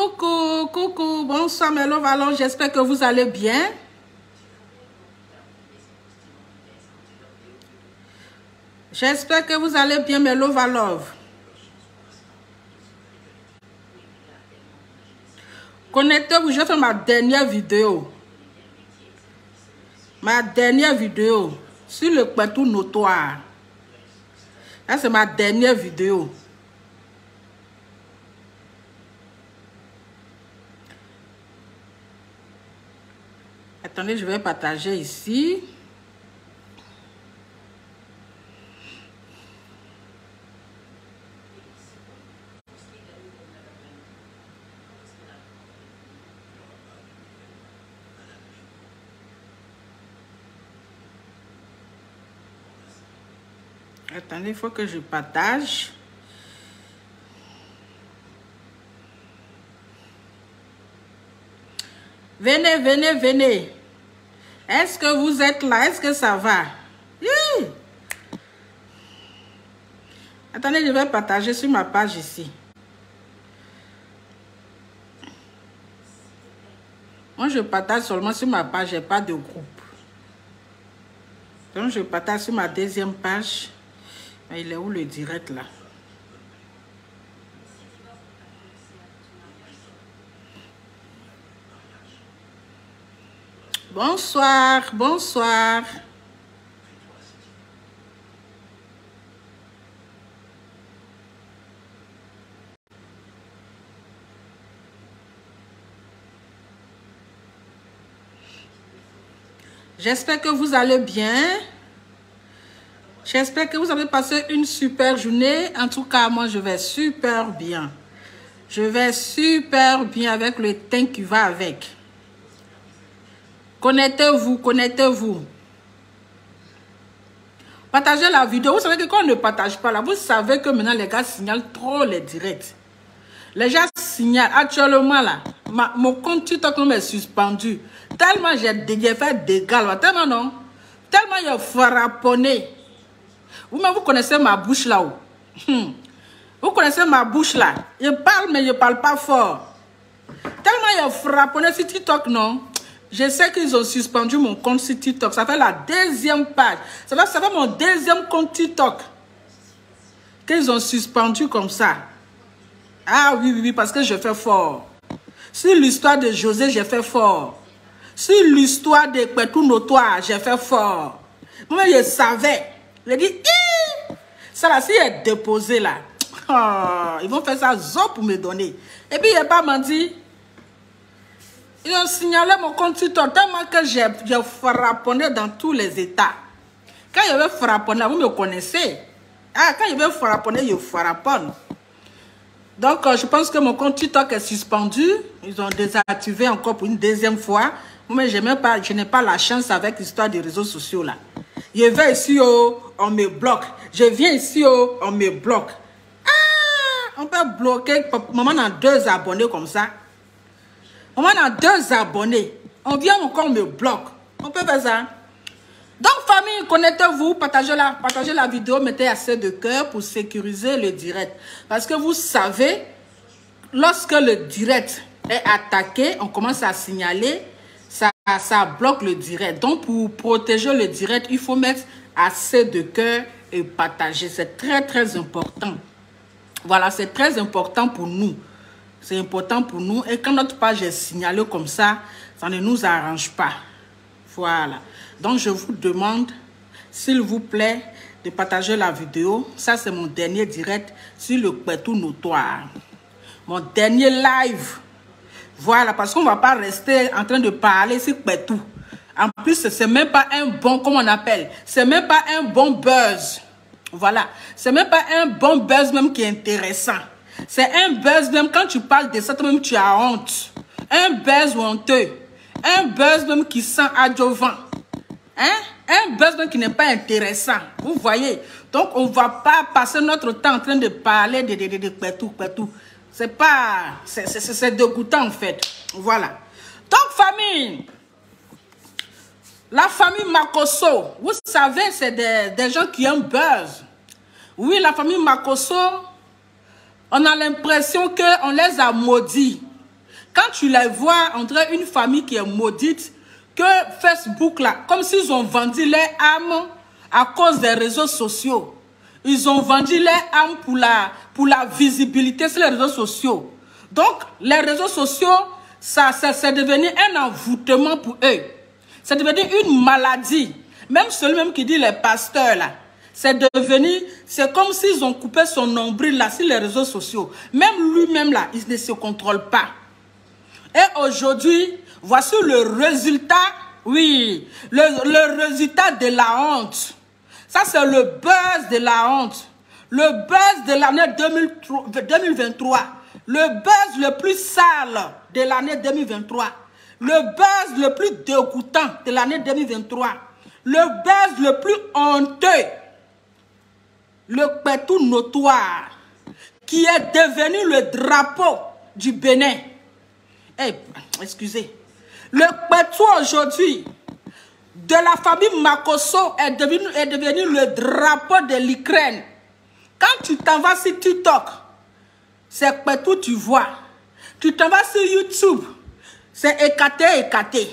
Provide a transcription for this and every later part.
Coucou, coucou, bonsoir mes love, alors j'espère que vous allez bien. J'espère que vous allez bien mes love, love. Connectez-vous, je fais ma dernière vidéo. Ma dernière vidéo sur le Kpetou notoire. Là, c'est ma dernière vidéo. Attendez, je vais partager ici. Attendez, il faut que je partage. Venez, venez, venez. Est-ce que vous êtes là? Est-ce que ça va? Oui. Attendez, je vais partager sur ma page ici. Moi, je partage seulement sur ma page, je n'ai pas de groupe. Donc, je partage sur ma deuxième page. Mais il est où le direct là? Bonsoir, bonsoir. J'espère que vous allez bien. J'espère que vous avez passé une super journée. En tout cas, moi, je vais super bien. Je vais super bien avec le teint qui va avec. Connectez-vous, connectez-vous. Partagez la vidéo. Vous savez que quand on ne partage pas là, vous savez que maintenant les gars signalent trop les directs. Les gens signalent actuellement là. Mon compte TikTok est suspendu. Tellement j'ai fait des gars, tellement non. Tellement il a frapponné. Vous-même, vous connaissez ma bouche là-haut. Vous connaissez ma bouche là. Je parle, mais je ne parle pas fort. Tellement il a frapponné sur TikTok, non. Je sais qu'ils ont suspendu mon compte sur TikTok. Ça fait la deuxième page. Ça fait mon deuxième compte TikTok. Qu'ils ont suspendu comme ça. Ah oui, oui, oui, parce que je fais fort. Sur l'histoire de José, j'ai fait fort. Sur l'histoire de Kpetou notoire, j'ai fait fort. Moi, je savais. Je dis, ça là, si est déposé là, oh, ils vont faire ça zo pour me donner. Et puis, il n'a pas menti. Ils ont signalé mon compte TikTok tellement que j'ai frapponné dans tous les états. Quand il y avait frapponné, vous me connaissez. Ah, quand il y avait frapponné, je frapponne. Donc, je pense que mon compte TikTok est suspendu. Ils ont désactivé encore pour une deuxième fois. Mais je n'ai pas la chance avec l'histoire des réseaux sociaux là. Je vais ici, oh, on me bloque. Je viens ici, oh, on me bloque. Ah, on peut bloquer. Maman a 2 abonnés comme ça. Maman a 2 abonnés. On vient encore, on me bloque. On peut faire ça. Donc, famille, connectez-vous, partagez la vidéo, mettez assez de cœur pour sécuriser le direct. Parce que vous savez, lorsque le direct est attaqué, on commence à signaler, ça bloque le direct. Donc, pour protéger le direct, il faut mettre assez de cœur et partager. C'est très, très important. Voilà, c'est très important pour nous. C'est important pour nous. Et quand notre page est signalée comme ça, ça ne nous arrange pas. Voilà. Donc, je vous demande, s'il vous plaît, de partager la vidéo. Ça, c'est mon dernier direct sur le Kpetou notoire. Mon dernier live. Voilà, parce qu'on ne va pas rester en train de parler sur Kpetou. En plus, ce n'est même pas un bon, comment on appelle, c'est même pas un bon buzz. Voilà. C'est même pas un bon buzz même qui est intéressant. C'est un buzz même, quand tu parles de ça, toi-même, tu as honte. Un buzz honteux. Un buzz même qui sent adjuvant. Hein? Un buzz même qui n'est pas intéressant. Vous voyez? Donc, on ne va pas passer notre temps en train de parler de Kpetou. C'est pas... C'est dégoûtant, en fait. Voilà. Donc, famille... La famille Makosso, vous savez, c'est des gens qui aiment buzz. Oui, la famille Makosso, on a l'impression qu'on les a maudits. Quand tu les vois, on dirait une famille qui est maudite, que Facebook, là, comme s'ils ont vendu leur âme à cause des réseaux sociaux. Ils ont vendu leur âme pour la visibilité sur les réseaux sociaux. Donc, les réseaux sociaux, c'est devenu un envoûtement pour eux. C'est devenu une maladie. Même celui-même qui dit les pasteurs, là, c'est comme s'ils ont coupé son nombril là sur les réseaux sociaux. Même lui-même là, il ne se contrôle pas. Et aujourd'hui, voici le résultat, oui, le résultat de la honte. Ça, c'est le buzz de la honte. Le buzz de l'année 2023. Le buzz le plus sale de l'année 2023. Le buzz le plus dégoûtant de l'année 2023. Le buzz le plus honteux. Le pétou notoire qui est devenu le drapeau du Bénin. Excusez. Le pétou aujourd'hui de la famille Makosso est devenu le drapeau de l'Ukraine. Quand tu t'en vas sur TikTok, c'est pétou tu vois. Tu t'en vas sur YouTube, c'est écarté.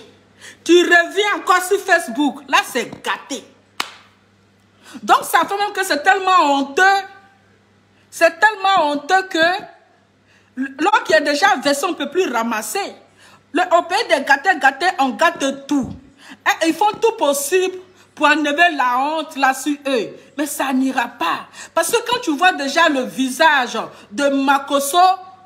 Tu reviens encore sur Facebook, là c'est gâté. Donc ça fait même que c'est tellement honteux. C'est tellement honteux que l'autre qui est déjà versé, on ne peut plus ramasser. Au pays des gâtés, on gâte tout. Et ils font tout possible pour enlever la honte là sur eux. Mais ça n'ira pas. Parce que quand tu vois déjà le visage de Makosso,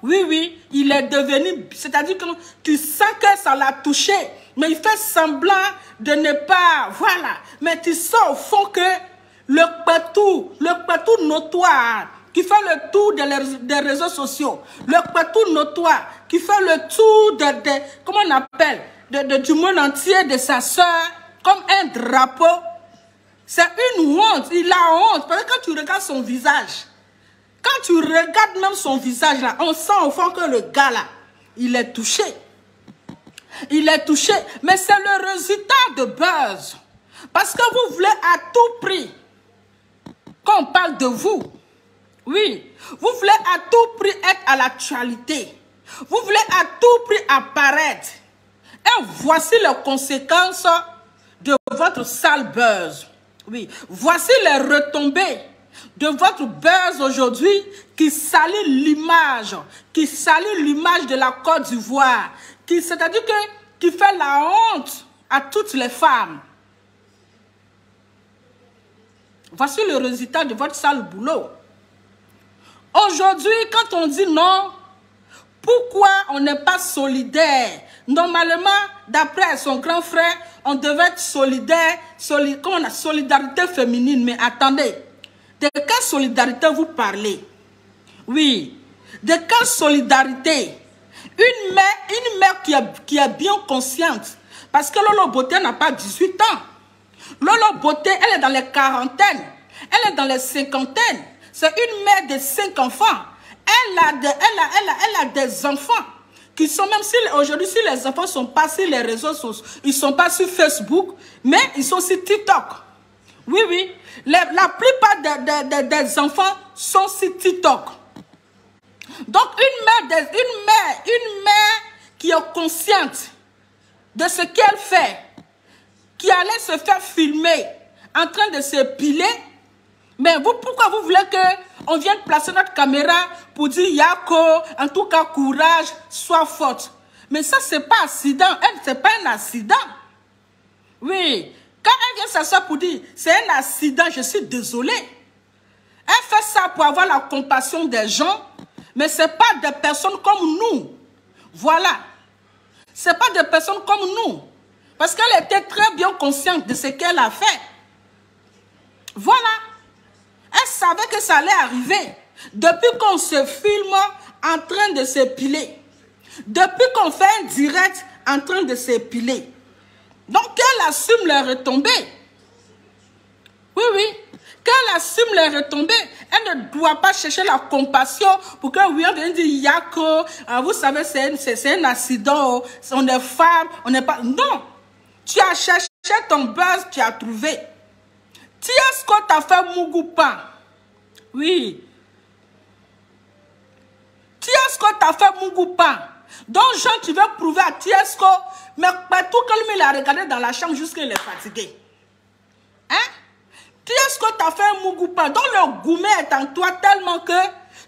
oui, il est devenu... C'est-à-dire que tu sens que ça l'a touché. Mais il fait semblant de ne pas... Voilà. Mais tu sens au fond que le pétou notoire qui fait le tour des réseaux sociaux, le pétou notoire qui fait le tour comment on appelle, du monde entier, de sa soeur, comme un drapeau, c'est une honte. Il a honte. Parce que quand tu regardes son visage, quand tu regardes même son visage là, on sent au fond que le gars là, il est touché. Il est touché. Mais c'est le résultat de buzz. Parce que vous voulez à tout prix qu'on parle de vous. Oui, vous voulez à tout prix être à l'actualité. Vous voulez à tout prix apparaître. Et voici les conséquences de votre sale buzz. Oui, voici les retombées de votre buzz aujourd'hui qui salit l'image, de la Côte d'Ivoire, c'est-à-dire qui fait la honte à toutes les femmes. Voici le résultat de votre sale boulot. Aujourd'hui, quand on dit non, pourquoi on n'est pas solidaire? Normalement, d'après son grand frère, on devait être solidaire, solidarité féminine. Mais attendez, de quelle solidarité vous parlez? Oui, de quelle solidarité? Une mère qui est bien consciente. Parce que Lolo Beauté n'a pas 18 ans. Lolo Beauté, elle est dans les quarantaines. Elle est dans les cinquantaines. C'est une mère de 5 enfants. Elle a des enfants qui sont, même si aujourd'hui, si les enfants ne sont pas sur les réseaux sociaux, ils ne sont pas sur Facebook, mais ils sont sur TikTok. Oui. La plupart des enfants sont sur TikTok. Donc, une mère qui est consciente de ce qu'elle fait, qui allait se faire filmer en train de se piler. Mais pourquoi vous voulez qu'on vienne placer notre caméra pour dire Yako, en tout cas courage, sois forte? Mais ça, c'est pas accident. C'est pas un accident. Oui. Quand elle vient s'asseoir pour dire c'est un accident, je suis désolée. Elle fait ça pour avoir la compassion des gens, mais ce n'est pas des personnes comme nous. Voilà. Ce n'est pas des personnes comme nous. Parce qu'elle était très bien consciente de ce qu'elle a fait. Voilà. Elle savait que ça allait arriver. Depuis qu'on se filme en train de s'épiler. Depuis qu'on fait un direct en train de s'épiler. Donc, qu'elle assume les retombées. Oui. Qu'elle assume les retombées. Elle ne doit pas chercher la compassion pour que oui, on vienne dire Yako, vous savez, c'est un accident, on est femme, on n'est pas... Non. Tu as cherché ton buzz, tu as trouvé. Tu as ce qu'on t'a fait Mougoupa. Oui. Tu as ce qu'on t'a fait Mougoupa. Donc, Jean, tu veux prouver à Tiesco, mais tout comme il a regardé dans la chambre jusqu'à il est fatigué. Hein? Tiesco t'a fait un mougoupa. Donc, le gourmet est en toi tellement que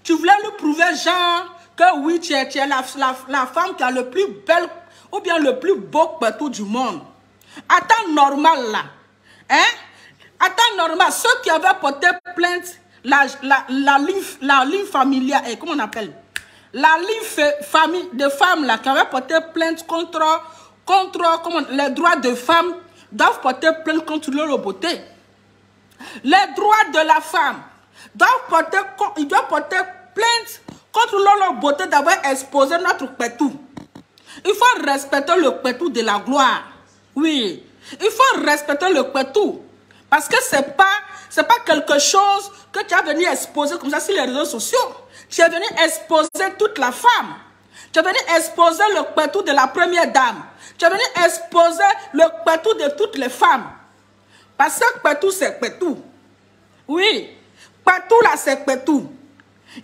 tu voulais lui prouver, genre, que oui, tu es la femme qui a le plus belle ou bien le plus beau partout du monde. Attends, normal là. Hein? Attends, normal. Ceux qui avaient porté plainte, la ligne familiale, comment on appelle? La ligne famille de femmes là, qui avaient porté plainte contre comment, les droits de femmes, doivent porter plainte contre leur beauté. Les droits de la femme ils doivent porter plainte contre leur beauté d'avoir exposé notre pétou. Il faut respecter le pétou de la gloire. Oui, il faut respecter le pétou. Parce que c'est pas quelque chose que tu as venu exposer comme ça sur les réseaux sociaux. Tu es venu exposer toute la femme. Tu es venu exposer le pétou de la première dame. Tu es venu exposer le pétou de toutes les femmes. Parce que pétou, c'est pétou. Oui, pétou là, c'est pétou.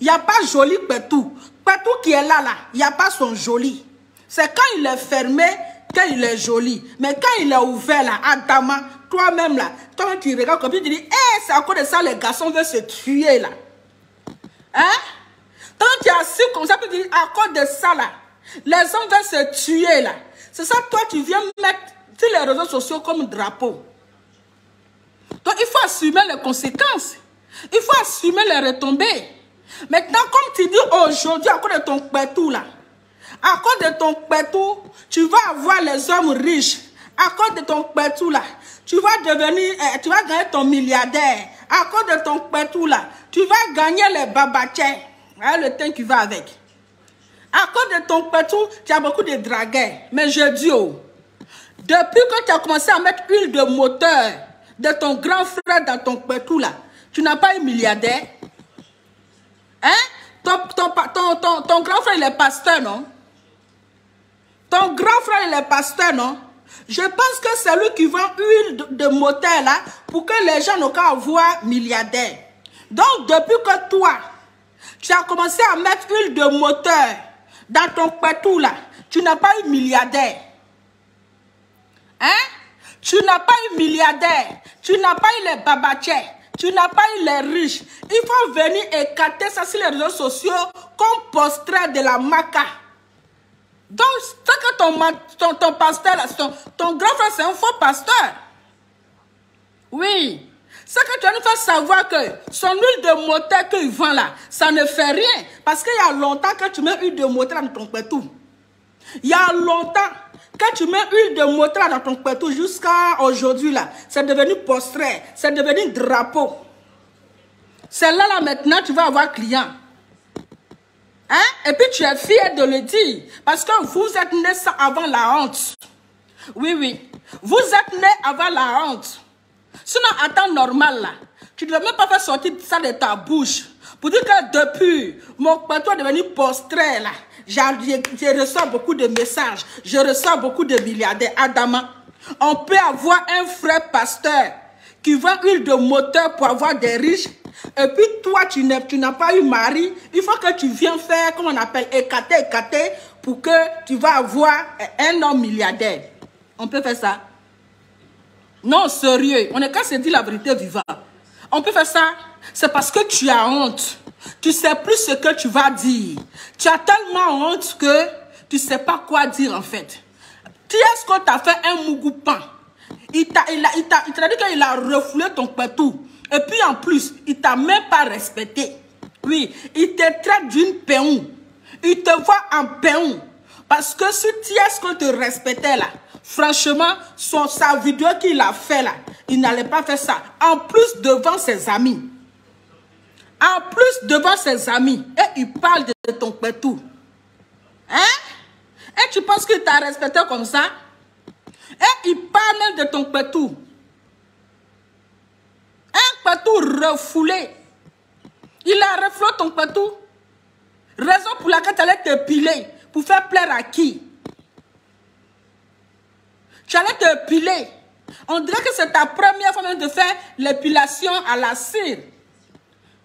Il n'y a pas joli pétou. Pétou qui est là, il n'y a pas son joli. C'est quand il est fermé qu'il est joli. Mais quand il est ouvert là, Adama, toi-même là, toi tu regardes comme tu dis, hey, c'est à cause de ça les garçons veulent se tuer là. Hein? Quand tu es assis comme ça, tu dis, à cause de ça là, les hommes veulent se tuer là. C'est ça, toi tu viens mettre sur les réseaux sociaux comme drapeau. Donc il faut assumer les conséquences. Il faut assumer les retombées. Maintenant, comme tu dis aujourd'hui, à cause de ton pétou là, à cause de ton pétou, tu vas avoir les hommes riches. À cause de ton pétou là, tu vas gagner ton milliardaire. À cause de ton pétou là, tu vas gagner les babatiers. Le temps qui va avec. À cause de ton pétou, tu as beaucoup de dragueurs. Mais je dis, depuis que tu as commencé à mettre huile de moteur de ton grand frère dans ton pétou là, tu n'as pas un milliardaire. Hein? Ton grand frère, il est pasteur, non? Ton grand frère, il est pasteur, non? Je pense que c'est lui qui vend huile de moteur là pour que les gens n'ont qu'à avoir milliardaire. Donc, depuis que toi, tu as commencé à mettre huile de moteur dans ton pétou là, tu n'as pas eu milliardaire. Hein? Tu n'as pas eu milliardaire. Tu n'as pas eu les babatiers. Tu n'as pas eu les riches. Il faut venir écarter ça sur les réseaux sociaux comme portrait de la maca. Donc, c'est que ton pasteur, là, ton grand frère, c'est un faux pasteur. Oui. C'est que tu vas nous faire savoir que son huile de moteur qu'il vend là, ça ne fait rien. Parce qu'il y a longtemps que tu mets huile de moteur dans ton pétou. Il y a longtemps que tu mets huile de moteur dans ton pétou jusqu'à aujourd'hui là, c'est devenu portrait, c'est devenu drapeau. C'est là maintenant tu vas avoir client. Hein? Et puis tu es fier de le dire. Parce que vous êtes né avant la honte. Oui, oui. Vous êtes né avant la honte. Sinon, à temps normal là, tu ne devais même pas faire sortir ça de ta bouche. Pour dire que depuis, mon pétou est devenu portrait là. Je reçois beaucoup de messages. Je reçois beaucoup de milliardaires. Adama, on peut avoir un frère pasteur qui vend huile de moteur pour avoir des riches. Et puis toi, tu n'as pas eu mari. Il faut que tu viennes faire, comment on appelle, écarter, pour que tu vas avoir un homme milliardaire. On peut faire ça? Non, sérieux. On est qu'à se dire la vérité vivante. On peut faire ça? C'est parce que tu as honte. Tu ne sais plus ce que tu vas dire. Tu as tellement honte que tu ne sais pas quoi dire en fait. Tiesco t'a fait un mougoupan. Il t'a dit qu'il a refoulé ton pétou. Et puis en plus, il t'a même pas respecté. Oui, il te traite d'une péon. Il te voit en péon. Parce que si Tiesco te respectait là, franchement, sa vidéo qu'il a fait là, il n'allait pas faire ça. En plus devant ses amis. En plus devant ses amis. Et il parle de ton pétou. Hein? Et tu penses qu'il t'a respecté comme ça? Et il parle même de ton pétou. Un pétou refoulé. Il a refoulé ton pétou. Raison pour laquelle tu allais te piler. Pour faire plaire à qui? Tu allais te piler. On dirait que c'est ta première fois même de faire l'épilation à la cire.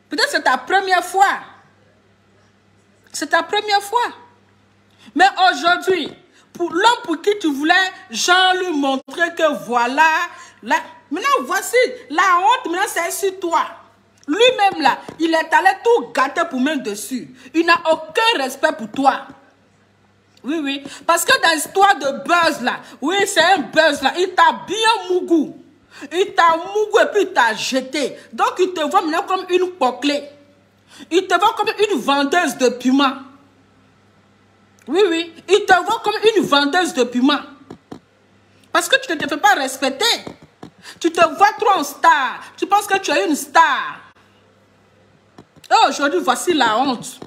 Peut-être c'est ta première fois. C'est ta première fois. Mais aujourd'hui, pour l'homme pour qui tu voulais, Jean lui montrer que voilà, là, maintenant voici la honte, maintenant c'est sur toi. Lui-même là, il est allé tout gâter pour mettre dessus. Il n'a aucun respect pour toi. Oui, oui. Parce que dans l'histoire de buzz là, oui, c'est un buzz là, il t'a bien mougou. Il t'a mougou et puis il t'a jeté. Donc il te voit maintenant comme une poclée. Il te voit comme une vendeuse de piment. Oui, oui. Il te voit comme une vendeuse de piment. Parce que tu ne te fais pas respecter. Tu te vois trop en star. Tu penses que tu es une star. Et aujourd'hui, voici la honte.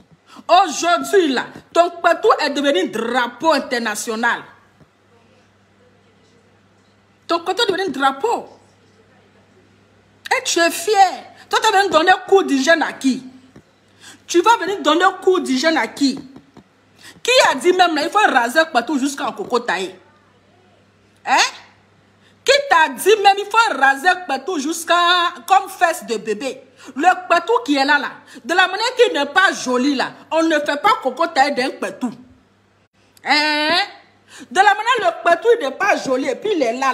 Aujourd'hui, là, ton Kpetou est devenu drapeau international. Ton Kpetou est devenu drapeau. Et tu es fier. Toi, tu vas venir donner un cours d'hygiène à qui? Tu vas venir donner un cours d'hygiène à qui? Qui a dit même là, il faut raser Kpetou jusqu'en cocotaï? Hein? Qui t'a dit même, il faut raser Kpetou jusqu'à comme fesse de bébé? Le Kpetou qui est là, de la manière qu'il n'est pas joli là, on ne fait pas cocotaï d'un Kpetou. Hein? De la manière le Kpetou il n'est pas joli et puis il est là,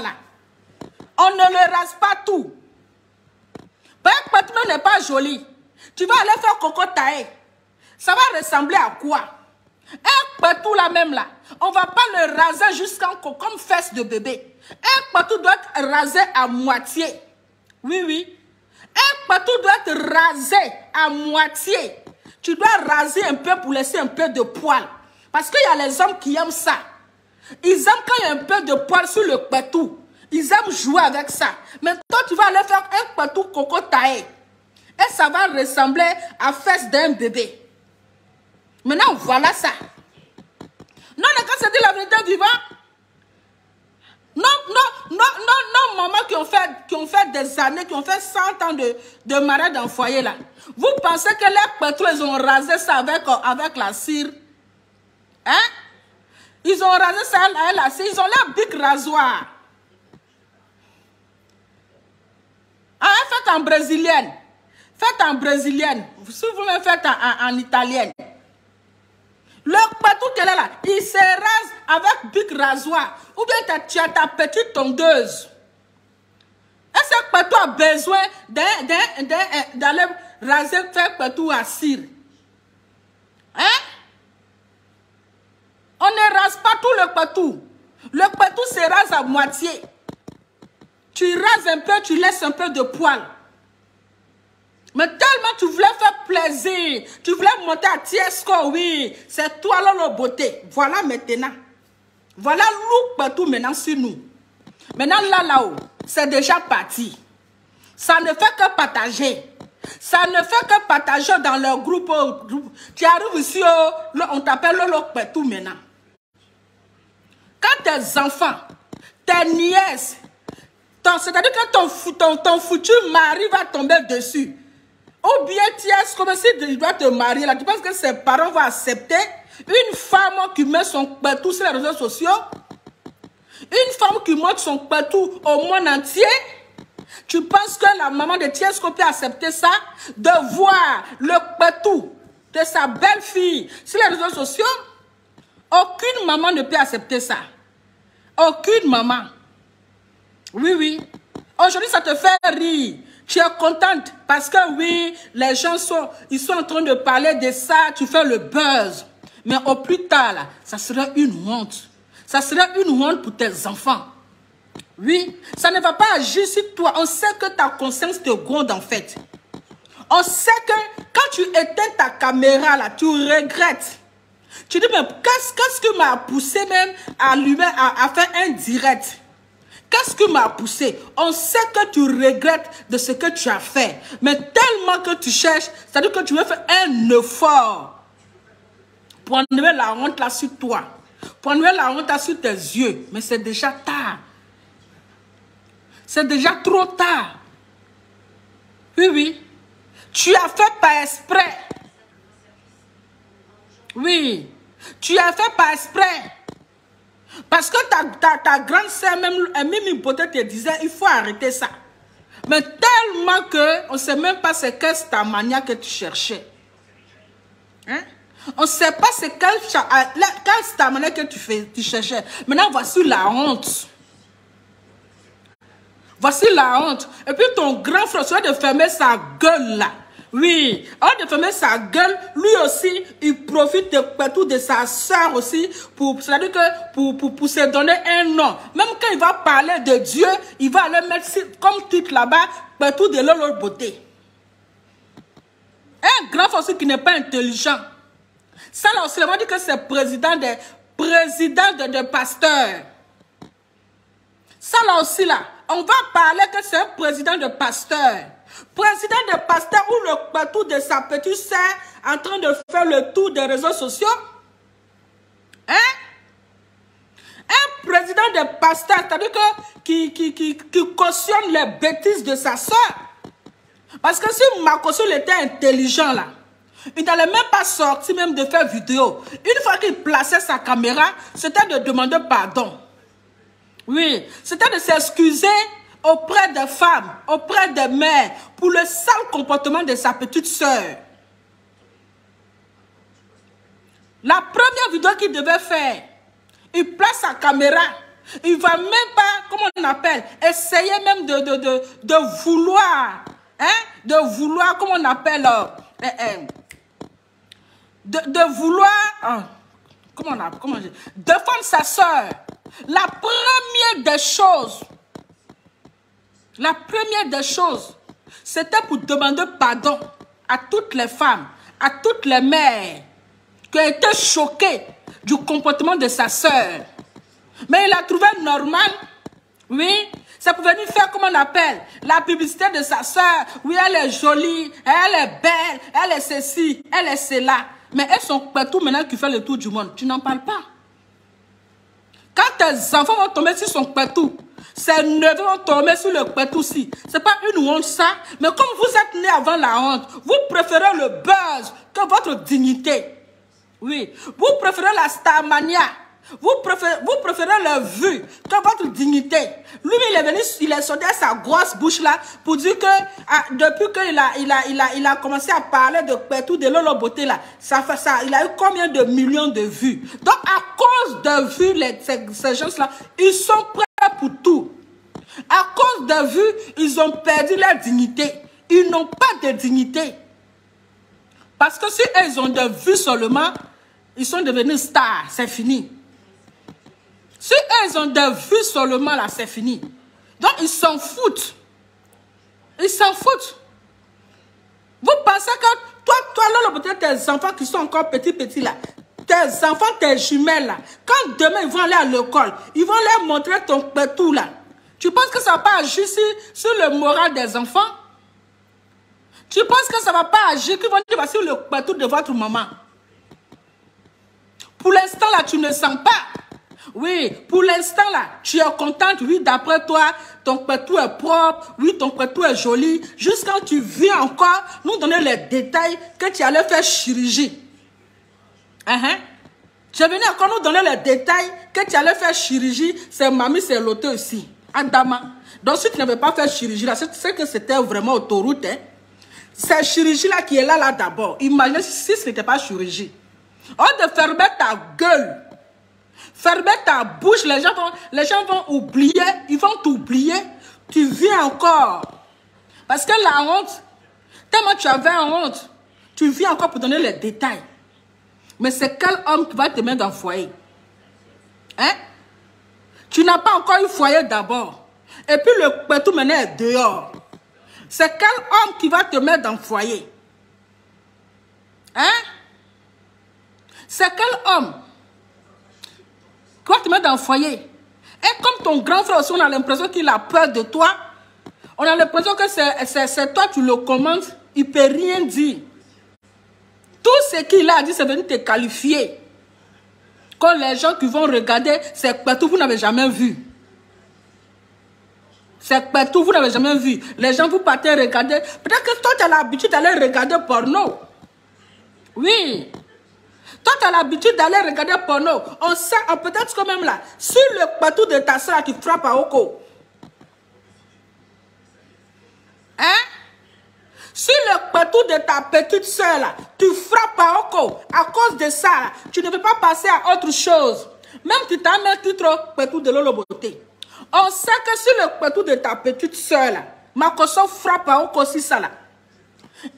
on ne le rase pas tout. Ben, Kpetou n'est pas joli. Tu vas aller faire cocotaï. Ça va ressembler à quoi? Un Kpetou là même là, on ne va pas le raser jusqu'en comme fesse de bébé. Un Kpetou doit être rasé à moitié. Oui, oui. Un Kpetou doit être rasé à moitié. Tu dois raser un peu pour laisser un peu de poil. Parce qu'il y a les hommes qui aiment ça. Ils aiment quand il y a un peu de poil sur le Kpetou. Ils aiment jouer avec ça. Mais toi, tu vas aller faire un Kpetou cocotaï. Et ça va ressembler à fesse d'un bébé. Maintenant, voilà ça. Non, les gars, c'est dit la vérité vivant. Non, maman qui ont fait des années, qui ont fait 100 ans de mariage dans le foyer là. Vous pensez que les Kpetou, ils ont rasé ça avec la cire? Hein? Ils ont rasé ça avec la cire. Ils ont la big rasoir. Ah, faites en brésilienne. Faites en brésilienne. Si vous me faites en italienne. Le Kpetou qu'elle est là, il se rase avec big rasoir. Ou bien tu as ta petite tondeuse. Est-ce que Kpetou a besoin d'aller raser, faire Kpetou à cire? Hein? On ne rase pas tout le Kpetou. Le Kpetou se rase à moitié. Tu rases un peu, tu laisses un peu de poil. Mais tellement tu voulais faire plaisir, tu voulais monter à Tiesco, oui, c'est toi là la beauté. Voilà maintenant. Voilà look Kpetou maintenant sur nous. Maintenant là-haut, c'est déjà parti. Ça ne fait que partager. Ça ne fait que partager dans leur groupe. Tu arrives ici, on t'appelle le Kpetou maintenant. Quand tes enfants, tes nièces, c'est-à-dire que ton futur mari va tomber dessus. Ou bien tu es comme si tu dois te marier là. Tu penses que ses parents vont accepter une femme qui met son Kpetou sur les réseaux sociaux? Une femme qui montre son Kpetou au monde entier? Tu penses que la maman de Tiesco peut accepter ça? De voir le Kpetou de sa belle-fille sur les réseaux sociaux? Aucune maman ne peut accepter ça. Aucune maman. Oui, oui. Aujourd'hui, ça te fait rire. Tu es contente parce que oui, les gens sont en train de parler de ça, tu fais le buzz. Mais au plus tard, là, ça serait une honte. Ça serait une honte pour tes enfants. Oui, ça ne va pas agir sur toi. On sait que ta conscience te gronde en fait. On sait que quand tu éteins ta caméra, là, tu regrettes. Tu dis, mais qu'est-ce qui m'a poussé même à faire un direct? Qu'est-ce qui m'a poussé? On sait que tu regrettes de ce que tu as fait. Mais tellement que tu cherches, c'est-à-dire que tu veux faire un effort pour enlever la honte là sur toi. Pour enlever la honte là sur tes yeux. Mais c'est déjà tard. C'est déjà trop tard. Oui, oui. Tu as fait par exprès. Oui. Tu as fait par exprès. Parce que ta grande sœur, même Mimi Beauté, te disait, il faut arrêter ça. Mais tellement que on ne sait même pas c'est que ta manière que tu cherchais. Hein? On ne sait pas c'est quelle stamina que tu cherchais. Maintenant, voici la honte. Voici la honte. Et puis ton grand frère, tu de fermer sa gueule là. Oui, avant de fermer sa gueule, lui aussi, il profite de sa soeur aussi, c'est-à-dire que pour se donner un nom. Même quand il va parler de Dieu, il va aller mettre comme titre là-bas, partout de leur beauté. Un grand frère aussi qui n'est pas intelligent. Ça là aussi, on va dire que c'est président de pasteurs. Ça là aussi là, on va parler que c'est un président de pasteur. Président de pasteur ou le partout de sa petite sœur en train de faire le tour des réseaux sociaux. Hein? Un président de pasteur, c'est-à-dire que qui cautionne les bêtises de sa sœur. Parce que si Makosso était intelligent là, il n'allait même pas sortir même de faire vidéo. Une fois qu'il plaçait sa caméra, c'était de demander pardon. Oui, c'était de s'excuser auprès des femmes, auprès des mères, pour le sale comportement de sa petite sœur. La première vidéo qu'il devait faire, il place sa caméra, il va même pas, comment on appelle, essayer même de vouloir, hein, de vouloir, comment on appelle, de vouloir, comment dire, défendre sa sœur. La première des choses, c'était pour demander pardon à toutes les femmes, à toutes les mères qui ont été choquées du comportement de sa sœur. Mais il a trouvé normal, oui, c'est pour venir faire, comment on appelle, la publicité de sa sœur. Oui, elle est jolie, elle est belle, elle est ceci, elle est cela. Mais elles sont partout maintenant qui fait le tour du monde. Tu n'en parles pas. Quand tes enfants vont tomber sur son partout, ses neveux vont tomber sur le partout aussi. Ce n'est pas une honte ça, mais comme vous êtes né avant la honte, vous préférez le buzz que votre dignité. Oui, vous préférez la starmania. Vous préférez la vue que votre dignité. Lui, il est venu, il est sorti à sa grosse bouche là pour dire que depuis qu'il a commencé à parler de partout de Lolo Beauté là, il a eu combien de millions de vues. Donc à cause de vues, ces gens-là, ils sont prêts pour tout. À cause de vues, ils ont perdu leur dignité. Ils n'ont pas de dignité. Parce que si ils ont de vues seulement, ils sont devenus stars, c'est fini. Si elles ont des vues seulement, là, c'est fini. Donc, ils s'en foutent. Ils s'en foutent. Vous pensez que toi, là, peut-être tes enfants qui sont encore petits, là, tes enfants, tes jumelles, là, quand demain, ils vont aller à l'école, ils vont leur montrer ton pétou, là. Tu penses que ça va pas agir sur le moral des enfants? Tu penses que ça va pas agir, qu'ils vont dire sur le pétou de votre maman? Pour l'instant, là, tu ne sens pas. Oui, pour l'instant là, tu es contente, oui, d'après toi, ton pétou est propre, oui, ton pétou est joli, jusqu'à quand tu viens encore nous donner les détails que tu allais faire chirurgie. Tu es venu encore nous donner les détails que tu allais faire chirurgie, c'est mamie, c'est l'autre aussi, Adama. Donc si tu n'avais pas fait chirurgie là, c'est que c'était vraiment autoroute, hein. C'est chirurgie là qui est là d'abord. Imagine si ce n'était pas chirurgie. On de fermer ta gueule. Fermer ta bouche, les gens vont oublier, ils vont t'oublier, tu viens encore. Parce que la honte, tellement tu avais honte, tu viens encore pour donner les détails. Mais c'est quel homme qui va te mettre dans le foyer? Hein? Tu n'as pas encore eu foyer d'abord. Et puis le pétou maintenant est dehors. C'est quel homme qui va te mettre dans le foyer? Hein? C'est quel homme? Quoi te mettre dans le foyer? Et comme ton grand frère aussi, on a l'impression qu'il a peur de toi. On a l'impression que c'est toi, tu le commandes. Il ne peut rien dire. Tout ce qu'il a dit, c'est venir te qualifier. Quand les gens qui vont regarder, c'est partout, vous n'avez jamais vu. C'est partout, vous n'avez jamais vu. Les gens, vous partez regarder. Peut-être que toi, tu as l'habitude d'aller regarder porno. Oui. Toi, tu as l'habitude d'aller regarder porno. On sait, peut-être quand même là, sur le bateau de ta soeur qui frappe à Oko. Hein? Sur le pétou de ta petite soeur, là, tu frappes à Oko. À cause de ça, là, tu ne peux pas passer à autre chose. Même si tu as un titre pétou de Lolo Beauté. On sait que sur le pétou de ta petite soeur, là, Makoso frappe à Oko si ça, là.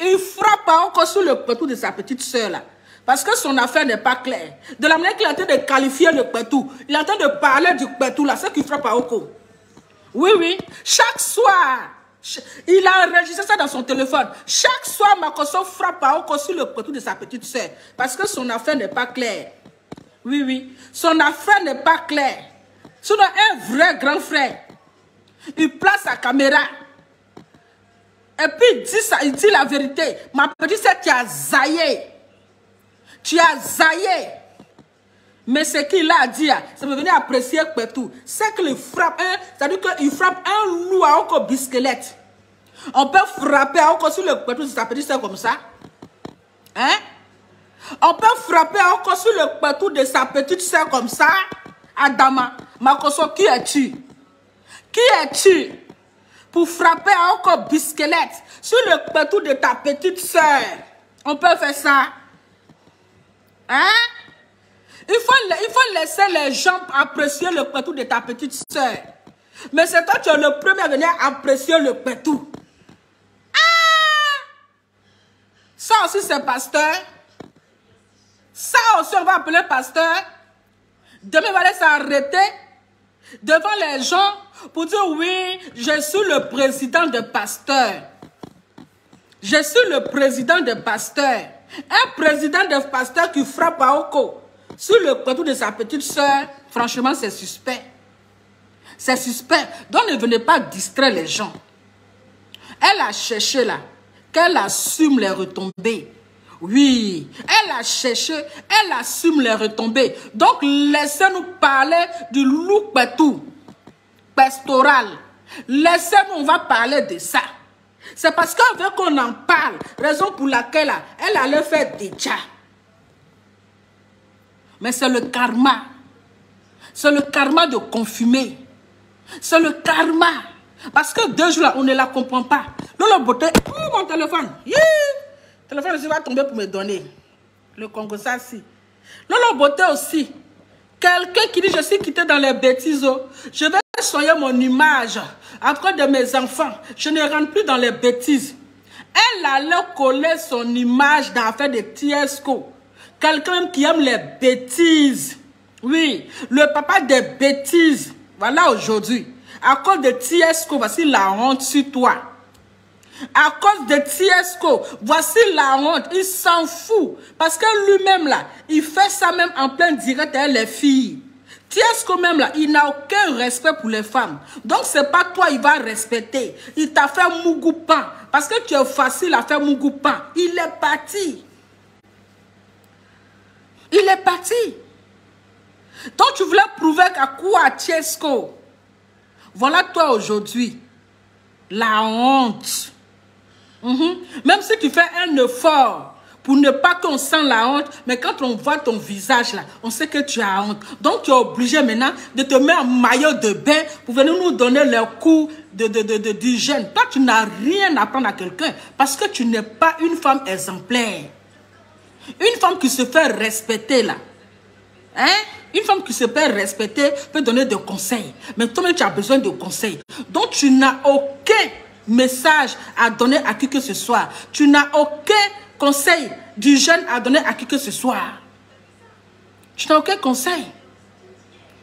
Il frappe à Oko sur le pétou de sa petite soeur, là. Parce que son affaire n'est pas claire. De la manière qu'il est en train de qualifier le pétou, il est en train de parler du pétou, là, c'est qu'il frappe à Oko. Oui, oui. Chaque soir, il a enregistré ça dans son téléphone. Chaque soir, Makoso frappe à Oko sur le pétou de sa petite soeur. Parce que son affaire n'est pas claire. Oui, oui. Son affaire n'est pas claire. Sinon, un vrai grand frère, il place sa caméra. Et puis il dit la vérité. Ma petite soeur, tu as zaillé. Tu as zaillé. Mais ce qu'il a dit, ça me venir apprécier Pétou. C'est qu'il frappe c'est-à-dire qu'il frappe un loup à Oko bisquelette. On peut frapper à Oko sur le Pétou de sa petite soeur comme ça. Hein? On peut frapper à Oko sur le Pétou de sa petite soeur comme ça. Adama, Makoso, qui es-tu? Qui es-tu? Pour frapper à Oko bisquelette sur le Pétou de ta petite soeur. On peut faire ça. Hein? Il faut laisser les gens apprécier le pétou de ta petite soeur. Mais c'est toi qui es le premier à venir apprécier le pétou. Ah! Ça aussi c'est pasteur. Ça aussi on va appeler pasteur. Demain on va aller s'arrêter devant les gens pour dire oui, je suis le président de pasteur. Je suis le président de pasteur. Un président de pasteur qui frappe à Oko sur le pétou de sa petite soeur, franchement, c'est suspect. C'est suspect. Donc, ne venez pas distraire les gens. Elle a cherché là, qu'elle assume les retombées. Oui, elle a cherché, elle assume les retombées. Donc, laissez-nous parler du loup pétou pastoral. Laissez-nous, on va parler de ça. C'est parce qu'elle veut qu'on en parle, raison pour laquelle là, elle allait faire déjà. Mais c'est le karma. C'est le karma de confumer. C'est le karma. Parce que 2 jours là, on ne la comprend pas. Lolo Beauté, oh mon téléphone. Le téléphone aussi va tomber pour me donner. Le Congo, ça si. Lolo Beauté aussi. Quelqu'un qui dit je suis quitté dans les bêtises. Je vais soigner mon image après de mes enfants. Je ne rentre plus dans les bêtises. Elle allait coller son image dans l'affaire de Tiesco. Quelqu'un qui aime les bêtises. Oui, le papa des bêtises. Voilà aujourd'hui. À cause de Tiesco, voici la honte sur toi. À cause de Tiesco, voici la honte. Il s'en fout. Parce que lui-même là, il fait ça même en plein direct avec les filles. Tiesco même là, il n'a aucun respect pour les femmes. Donc c'est pas toi il va respecter. Il t'a fait Mougoupan. Parce que tu es facile à faire Mougoupan. Il est parti. Il est parti. Donc tu voulais prouver qu'à quoi Tiesco. Voilà toi aujourd'hui. La honte. Même si tu fais un effort pour ne pas qu'on sente la honte, mais quand on voit ton visage là, on sait que tu as honte. Donc tu es obligé maintenant de te mettre en maillot de bain pour venir nous donner les cours d'hygiène. Toi tu n'as rien à apprendre à quelqu'un parce que tu n'es pas une femme exemplaire. Une femme qui se fait respecter là. Hein? Une femme qui se fait respecter peut donner des conseils. Mais toi-même tu as besoin de conseils. Donc tu n'as aucun message à donner à qui que ce soit. Tu n'as aucun conseil d'hygiène à donner à qui que ce soit. Tu n'as aucun conseil.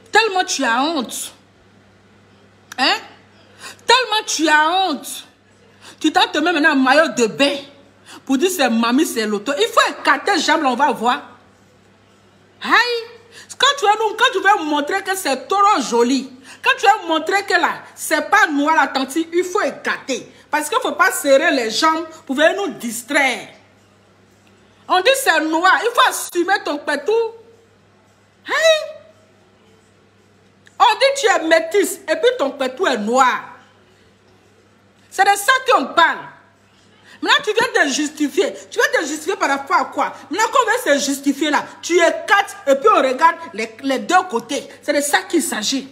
Tellement tu as honte. Hein? Tellement tu as honte. Tu t'en te mets maintenant en maillot de bain. Pour dire c'est mamie, c'est l'auto. Il faut écarter les jambes, là, on va voir. Aïe. Quand tu veux montrer que c'est trop joli, quand tu veux montrer que là, c'est pas noir la tante, il faut écarter. Parce qu'il ne faut pas serrer les jambes pour venir nous distraire. On dit c'est noir, il faut assumer ton pétou. Aïe. On dit tu es métisse et puis ton pétou est noir. C'est de ça qu'on parle. Maintenant, tu viens te justifier. Tu viens te justifier par rapport à quoi? Maintenant, qu'on veut se justifier là, tu écartes et puis on regarde les deux côtés. C'est de ça qu'il s'agit.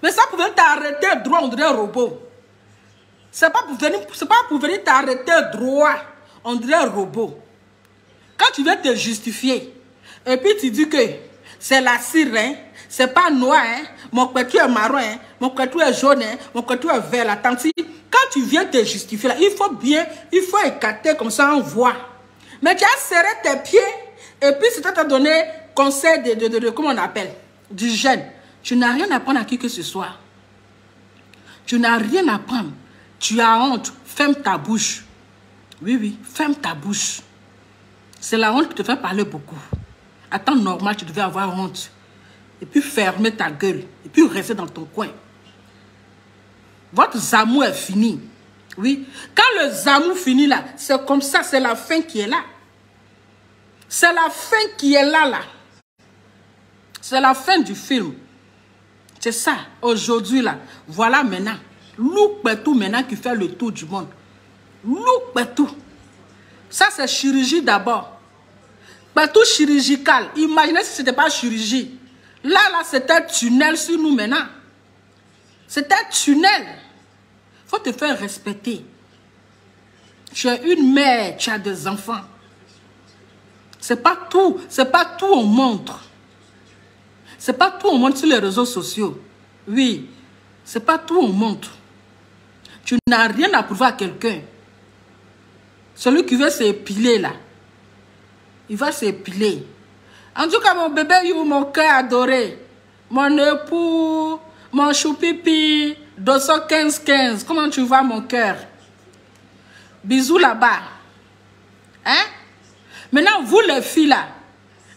Mais ça pouvait t'arrêter droit, on dirait un robot. C'est pas pour venir t'arrêter droit. On dirait un robot. Quand tu viens te justifier, et puis tu dis que c'est la cire, hein, c'est pas noir, hein, mon couteau est marron, hein, mon couteau est jaune, hein, mon couteau est vert, là, tanti. Quand tu viens te justifier, là, il faut écarter comme ça, on voit. Mais tu as serré tes pieds, et puis si tu t'as donné conseil de comment on appelle, du jeûne. Tu n'as rien à prendre à qui que ce soit. Tu n'as rien à prendre. Tu as honte. Ferme ta bouche. Oui, oui, ferme ta bouche. C'est la honte qui te fait parler beaucoup. À temps normal, tu devais avoir honte. Et puis fermer ta gueule. Et puis rester dans ton coin. Votre zamou est fini. Oui. Quand le zamou finit là, c'est comme ça, c'est la fin qui est là. C'est la fin qui est là, là. C'est la fin du film. C'est ça, aujourd'hui là. Voilà maintenant. Louk Petou maintenant qui fait le tour du monde. Louk Petou. Ça c'est chirurgie d'abord. Petou chirurgical. Imaginez si ce n'était pas chirurgie. Là, c'était tunnel sur nous maintenant. C'était tunnel. Il faut te faire respecter. Tu es une mère, tu as des enfants. C'est pas tout on montre. C'est pas tout on montre sur les réseaux sociaux. Oui, c'est pas tout on montre. Tu n'as rien à prouver à quelqu'un. Celui qui veut s'épiler là, il va s'épiler. En tout cas, mon bébé, mon cœur adoré, mon époux, mon choupipi, 215-15. Comment tu vas, mon cœur? Bisous là-bas. Hein? Maintenant, vous les filles là,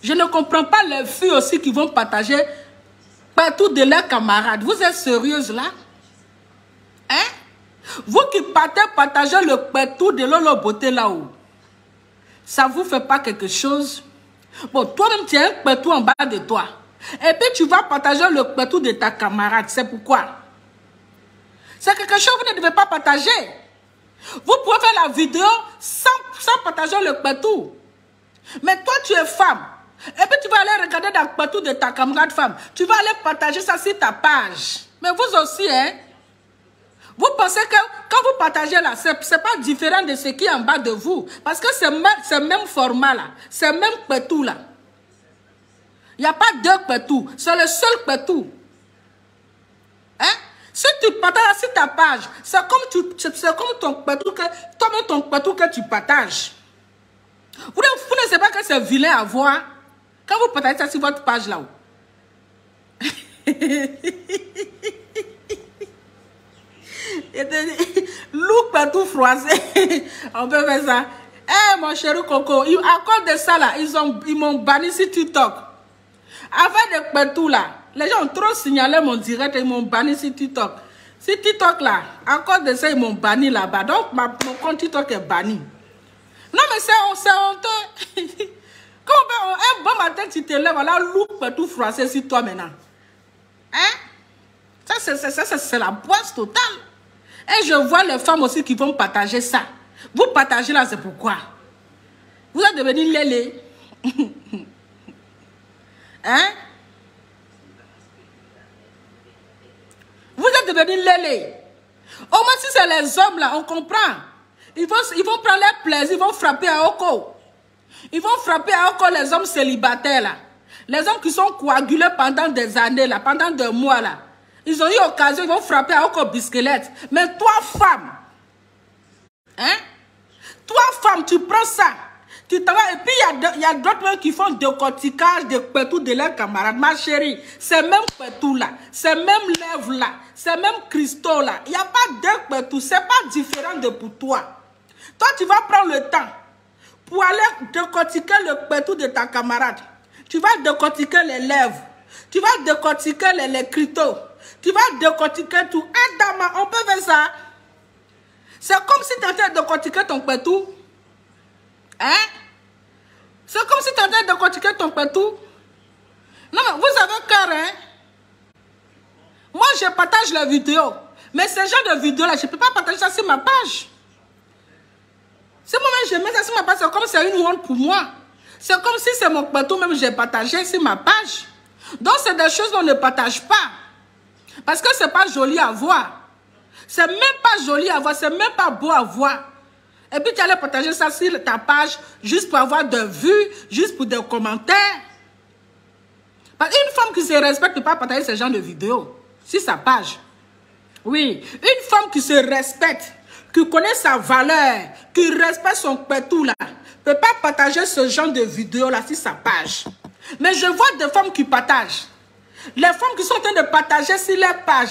je ne comprends pas les filles aussi qui vont partager partout de leurs camarades. Vous êtes sérieuses là? Hein? Vous qui partagez le partout de Lolo Beauté là-haut. Ça vous fait pas quelque chose? Bon, toi-même, tu as un partout en bas de toi. Et puis, tu vas partager le partout de ta camarade. C'est pourquoi? C'est quelque chose que vous ne devez pas partager. Vous pouvez faire la vidéo sans partager le partout. Mais toi, tu es femme. Et puis, tu vas aller regarder dans le partout de ta camarade femme. Tu vas aller partager ça sur ta page. Mais vous aussi, hein? Vous pensez que quand vous partagez là, ce n'est pas différent de ce qui est en bas de vous. Parce que c'est le même format là. C'est le même partout là. Il n'y a pas deux partout. C'est le seul partout. Hein? Si tu partages sur ta page, c'est comme ton partout que toi-même ton partout que tu partages. Vous ne savez pas que c'est vilain à voir quand vous partagez ça sur votre page là-haut. Look partout froissé. On peut faire ça. Eh mon chéri Coco, à cause de ça là, ils m'ont banni sur TikTok. Avec des partout là, les gens ont trop signalé mon direct et ils m'ont banni sur TikTok. Sur TikTok là, à cause de ça, ils m'ont banni là-bas. Donc mon compte TikTok est banni. Non mais c'est honteux. Quand un bon matin tu te lèves, voilà, look partout froissé sur toi maintenant. Hein? Ça c'est la boisse totale. Et je vois les femmes aussi qui vont partager ça. Vous partagez là, c'est pourquoi? Vous êtes devenus lélé. Hein? Vous êtes devenus lélé. Au moins si c'est les hommes là, on comprend. Ils vont prendre leur plaisir, ils vont frapper à Oko. Ils vont frapper à Oko les hommes célibataires là. Les hommes qui sont coagulés pendant des années là, pendant des mois là. Ils ont eu l'occasion, ils vont frapper à Oko bisquelette. Mais toi, femme, hein? Toi, femme, tu prends ça. Tu travailles. Et puis, il y a d'autres qui font décortiquage de partout de leurs camarades. Ma chérie, c'est même partout là. C'est même lèvres là. C'est même cristaux là. Il n'y a pas de partout. Ce n'est pas différent de pour toi. Toi, tu vas prendre le temps pour aller décortiquer le partout de ta camarade. Tu vas décortiquer les lèvres. Tu vas décortiquer les cristaux. Tu vas décortiquer tout. Un dame, on peut faire ça. C'est comme si tu étais décortiquer ton partout. Hein? C'est comme si tu étais décortiquer ton partout. Non, mais vous avez cœur, hein? Moi, je partage les vidéos. Mais ce genre de vidéos-là, je ne peux pas partager ça sur ma page. Si moi-même je mets ça sur ma page, c'est comme si c'est une honte pour moi. C'est comme si c'est mon partout, même j'ai partagé sur ma page. Donc, c'est des choses qu'on ne partage pas. Parce que ce n'est pas joli à voir. C'est même pas joli à voir, c'est même pas beau à voir. Et puis tu allais partager ça sur ta page juste pour avoir des vues, juste pour des commentaires. Parce qu'une femme qui se respecte ne peut pas partager ce genre de vidéos sur sa page. Oui, une femme qui se respecte, qui connaît sa valeur, qui respecte son pétou là, ne peut pas partager ce genre de vidéos là sur sa page. Mais je vois des femmes qui partagent. Les femmes qui sont en train de partager sur leur page.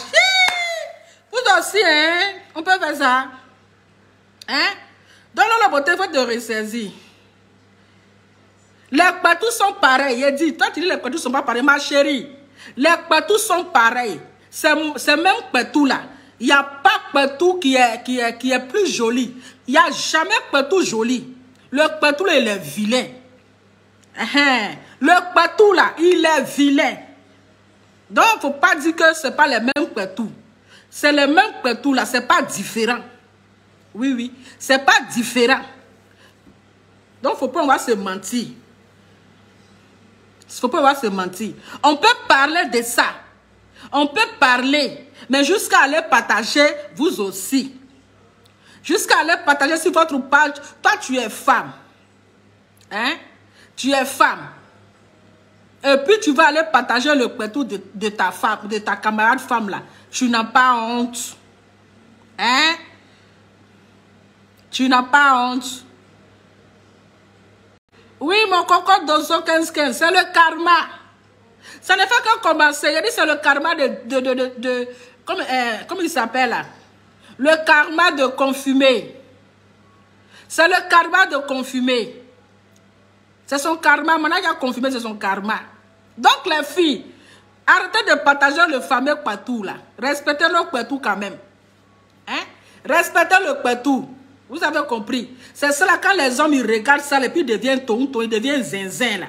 Vous aussi, hein? On peut faire ça. Hein? Dans la beauté, il faut te ressaisir. Les pétous sont pareils. Il dit, toi tu dis les pétous ne sont pas pareils, ma chérie. Les pétous sont pareils. C'est même pétou là. Il n'y a pas pétou qui est plus joli. Il n'y a jamais pétou joli. Le pétou là, il est vilain. Le pétou là, il est vilain. Donc, il ne faut pas dire que ce n'est pas les mêmes pétous. C'est les mêmes pétous là, ce n'est pas différent. Oui, oui, ce n'est pas différent. Donc, il ne faut pas se mentir. Il ne faut pas se mentir. On peut parler de ça. On peut parler, mais jusqu'à aller partager, vous aussi. Jusqu'à aller partager sur votre page, toi tu es femme. Hein? Tu es femme. Et puis tu vas aller partager le pétou de ta femme, de ta camarade femme là. Tu n'as pas honte. Hein? Tu n'as pas honte. Oui, mon coco d'Ozo 15-15, c'est le karma. Ça ne fait que commencer. Il dit c'est le karma comment il s'appelle là? Le karma de confumé. C'est le karma de confumé. C'est son karma. Maintenant qu'il a confumé, c'est son karma. Donc les filles, arrêtez de partager le fameux pétou là. Respectez le pétou quand même. Hein? Respectez le pétou. Vous avez compris? C'est cela quand les hommes ils regardent ça et puis ils deviennent tonton, ils deviennent zinzin là.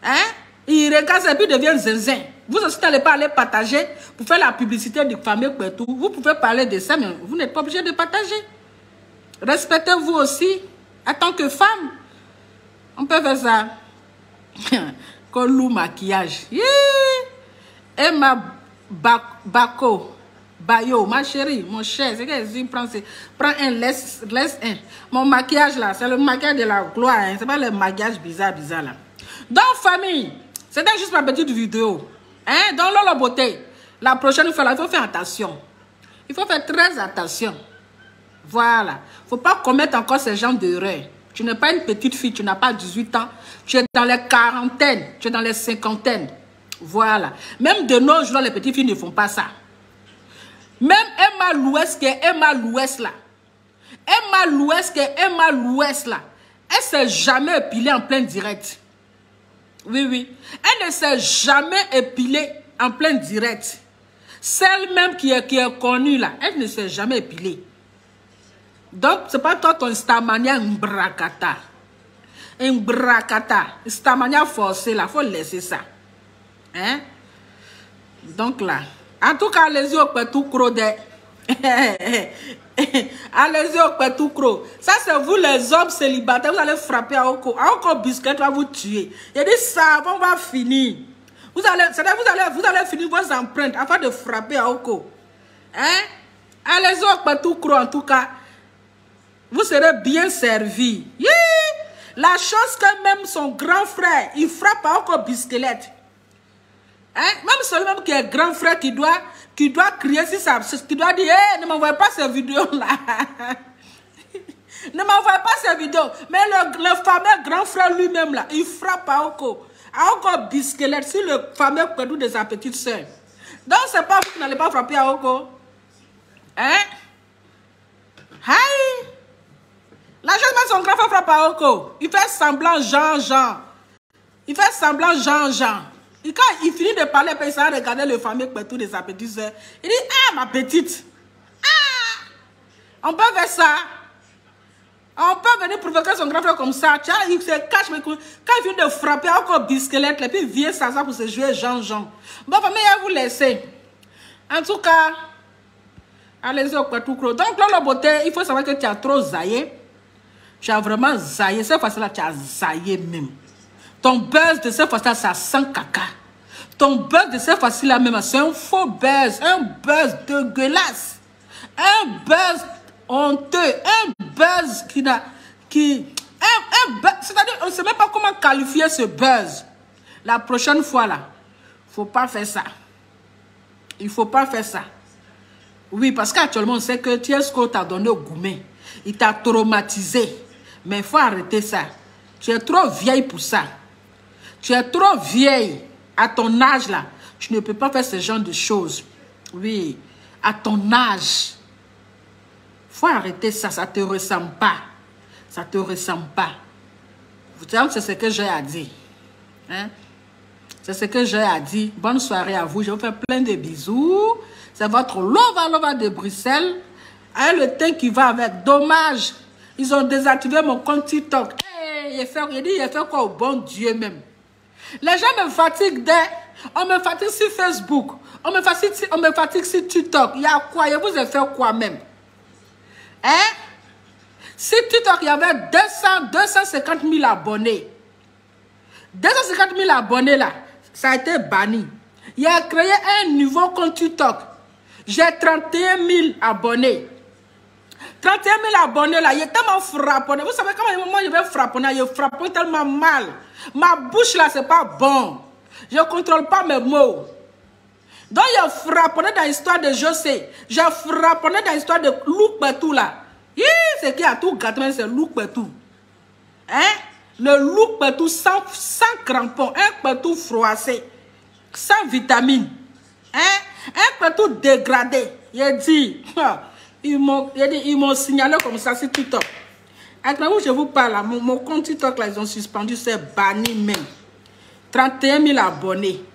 Hein? Ils regardent ça et puis ils deviennent zinzin. Vous aussi n'allez pas aller partager pour faire la publicité du fameux pétou. Vous pouvez parler de ça, mais vous n'êtes pas obligé de partager. Respectez-vous aussi en tant que femme. On peut faire ça. Colou maquillage. Emma Bako. Bayo, ma chérie, mon cher, c'est que prends un, laisse un. Mon maquillage là, c'est le maquillage de la gloire, hein. C'est pas le maquillage bizarre là. Donc, famille, c'était juste ma petite vidéo. Hein? Dans la beauté, la prochaine fois, il faut faire attention. Il faut faire très attention. Voilà. Il ne faut pas commettre encore ce genre d'erreur. Tu n'es pas une petite fille, tu n'as pas 18 ans. Tu es dans les quarantaines, tu es dans les cinquantaines. Voilà. Même de nos jours, les petites filles ne font pas ça. Même Emma Louest, qui est Emma Louest là. Emma Louest, qui est Emma Louest là. Elle ne s'est jamais épilée en plein direct. Oui, oui. Elle ne s'est jamais épilée en plein direct. Celle même qui est connue là, elle ne s'est jamais épilée. Donc, ce n'est pas toi ton Starmania Mbrakata. Mbrakata. Starmania forcé là, il faut laisser ça. Hein? Donc là. En tout cas, allez-y au pétou cro de... Allez-y au pétou cro. Ça, c'est vous les hommes célibataires. Vous allez frapper à Oko. À Oko Biscuit va vous tuer. Il dit ça, on va finir. Vous allez finir vos empreintes afin de frapper à Oko. Hein? Allez-y au pétou cro, en tout cas. Vous serez bien servis. La chose que même son grand frère, il frappe à Oko Biscuit. Hein? Même celui-même qui est grand frère qui doit crier si ça, qui doit dire hey, ne m'envoie pas ces vidéos-là. Ne m'envoie pas ces vidéos. Mais le fameux grand frère lui-même, là, il frappe à Oko Bisquelette sur le fameux pédou de sa petite soeur. Donc, c'est pas vous qui n'allez pas frapper à Oko. Hein? Hi! La chose, même son grand frère frappe à Oko. Il fait semblant Jean. Il fait semblant Jean. Et quand il finit de parler, il s'est regardé le fameux pétou de sa petite soeur. Il dit, ah, ma petite. Ah, on peut faire ça. On peut venir provoquer son grand frère comme ça. Tiens, il se cache. Mais quand il vient de frapper encore Bisquelette, et puis il vient ça pour se jouer Jean. Bon, famille, je vais vous laisser. En tout cas, allez-y au pétou cro. Donc, là, la beauté, il faut savoir que tu as trop zaillé. Tu as vraiment zaillé. Cette fois-là, tu as zaillé même. Ton buzz de cette fois-là, ça sent caca. Ton buzz de cette fois-ci-là même, c'est un faux buzz. Un buzz dégueulasse. Un buzz honteux. Un buzz qui n'a... C'est-à-dire, on ne sait même pas comment qualifier ce buzz. La prochaine fois, là, il ne faut pas faire ça. Il ne faut pas faire ça. Oui, parce qu'actuellement, on sait que Tiesco t'a donné au gourmet. Il t'a traumatisé. Mais il faut arrêter ça. Tu es trop vieille pour ça. Tu es trop vieille. À ton âge, là, tu ne peux pas faire ce genre de choses. Oui, à ton âge. Il faut arrêter ça. Ça ne te ressemble pas. Ça ne te ressemble pas. Vous savez, c'est ce que j'ai à dire. Hein? C'est ce que j'ai à dire. Bonne soirée à vous. Je vous fais plein de bisous. C'est votre Lova de Bruxelles. Avec le thé qui va avec. Dommage. Ils ont désactivé mon compte TikTok. Hey, il fait quoi au bon Dieu même. Les gens me fatiguent on me fatigue sur Facebook. On me fatigue sur TikTok. Il y a quoi? Je vous ai fait quoi même? Hein? Si TikTok, il y avait 250 000 abonnés. 250 000 abonnés là, ça a été banni. Il a créé un nouveau compte TikTok. J'ai 31 000 abonnés. 31 000 abonnés là, il est tellement frapponné. Vous savez comment moi je vais frapponner? Je frapponne tellement mal. Ma bouche là, c'est pas bon. Je ne contrôle pas mes mots. Donc il a frapponné dans l'histoire de José. J'ai frapponné dans l'histoire de Louk Betou là. C'est qui a tout gâté, c'est Louk Betou. Hein? Le Louk Betou sans crampon, un Betou froissé, sans vitamines. Hein? Un Betou dégradé. Il dit, ils m'ont signalé comme ça sur TikTok. Actuellement, je vous parle, mon compte TikTok, là, ils ont suspendu, c'est banni même. 31 000 abonnés.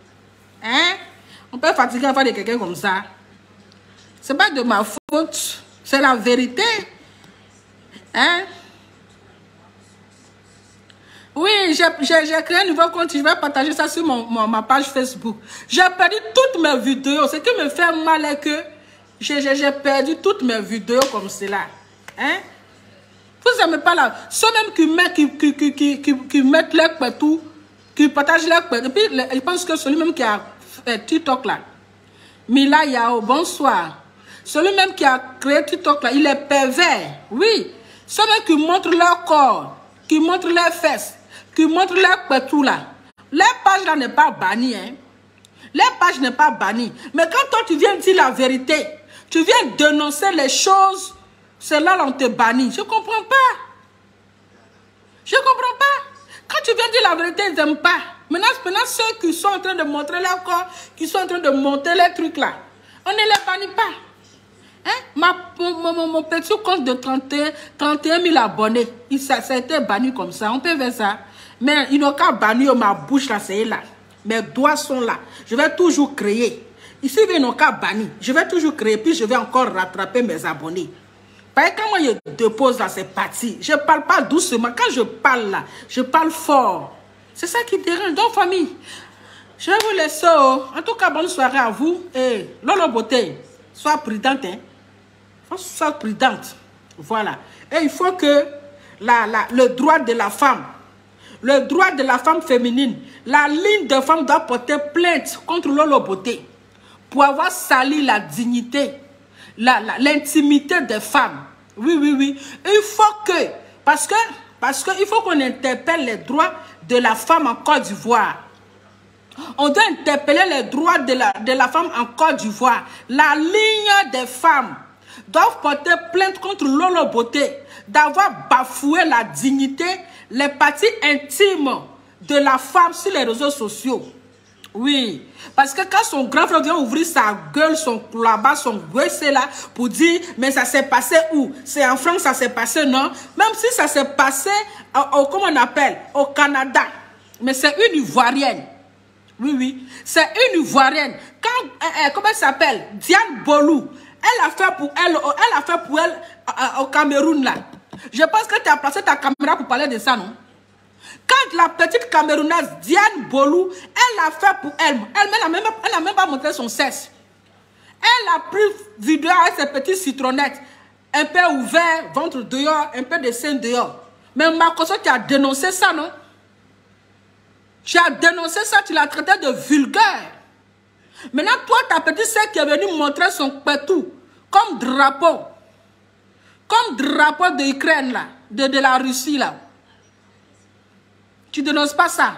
Hein? On peut fatiguer à faire de quelqu'un comme ça. C'est pas de ma faute, c'est la vérité. Hein? Oui, j'ai créé un nouveau compte, je vais partager ça sur ma page Facebook. J'ai perdu toutes mes vidéos. Ce qui me fait mal est que j'ai perdu toutes mes vidéos comme cela. Hein? Vous n'aimez pas là. Ceux même qui mettent les partout, qui partagent les partout. Et puis, je pense que celui même qui a fait TikTok là, Mila Yao, bonsoir. Celui même qui a créé TikTok là, il est pervers. Oui. Ceux même qui montrent leur corps, qui montrent leurs fesses, qui montrent leur partout là. Les pages là n'est pas bannie. Hein? Les pages n'est pas bannie. Mais quand toi tu viens dire la vérité, tu viens dénoncer les choses, c'est là on te bannit. Je ne comprends pas. Je ne comprends pas. Quand tu viens dire la vérité, ils n'aiment pas. Maintenant, ceux qui sont en train de montrer leur corps, qui sont en train de monter les trucs là, on ne les bannit pas. Hein? Mon petit compte de 31 000 abonnés, ça a été banni comme ça. On peut faire ça. Mais ils n'ont qu'à bannir ma bouche là, c'est là. Mes doigts sont là. Je vais toujours créer. Ici, ils n'ont qu'à bannir. Je vais toujours créer, puis je vais encore rattraper mes abonnés. Parce que quand moi je dépose là, c'est parti. Je ne parle pas doucement. Quand je parle là, je parle fort. C'est ça qui dérange. Donc, famille, je vais vous laisser. En tout cas, bonne soirée à vous. Et Lolo Beauté, sois prudente. Hein? Sois prudente. Voilà. Et il faut que le droit de la femme, le droit de la femme féminine, la ligne de femme doit porter plainte contre Lolo Beauté pour avoir sali la dignité, l'intimité des femmes. Oui, oui, oui. Il faut que, parce que il faut qu'on interpelle les droits de la femme en Côte d'Ivoire. On doit interpeller les droits de la femme en Côte d'Ivoire. La ligne des femmes doivent porter plainte contre Lolo Beauté d'avoir bafoué la dignité, les parties intimes de la femme sur les réseaux sociaux. Oui, parce que quand son grand frère vient ouvrir sa gueule, son là-bas, son WC là, pour dire, mais ça s'est passé où? C'est en France, ça s'est passé, non? Même si ça s'est passé, comment on appelle? Au Canada. Mais c'est une Ivoirienne. Oui, oui, c'est une Ivoirienne. Comment elle s'appelle? Diane Bolou. Elle a fait pour elle au Cameroun là. Je pense que tu as placé ta caméra pour parler de ça, non? Quand la petite Camerounaise Diane Bolou, elle a fait pour elle. Elle n'a même pas montré son sexe. Elle a pris vidéo avec ses petites citronnettes. Un peu ouvert, ventre dehors, un peu de sein dehors. Mais Makoso, tu as dénoncé ça, non? Tu as dénoncé ça, tu l'as traité de vulgaire. Maintenant, toi, ta petite sœur qui est venue montrer son pétou comme drapeau de l'Ukraine, là, de la Russie, là. Tu dénonces pas ça.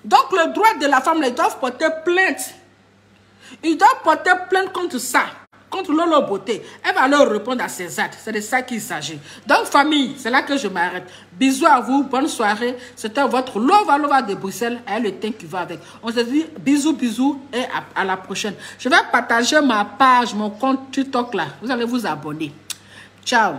Donc, le droit de la femme, là, ils doivent porter plainte. Ils doivent porter plainte contre ça. Contre Lolo Beauté. Elle va leur répondre à ses actes. C'est de ça qu'il s'agit. Donc, famille, c'est là que je m'arrête. Bisous à vous. Bonne soirée. C'était votre Lova de Bruxelles. Et le teint qui va avec. On se dit bisous, bisous. Et à la prochaine. Je vais partager ma page, mon compte TikTok là. Vous allez vous abonner. Ciao.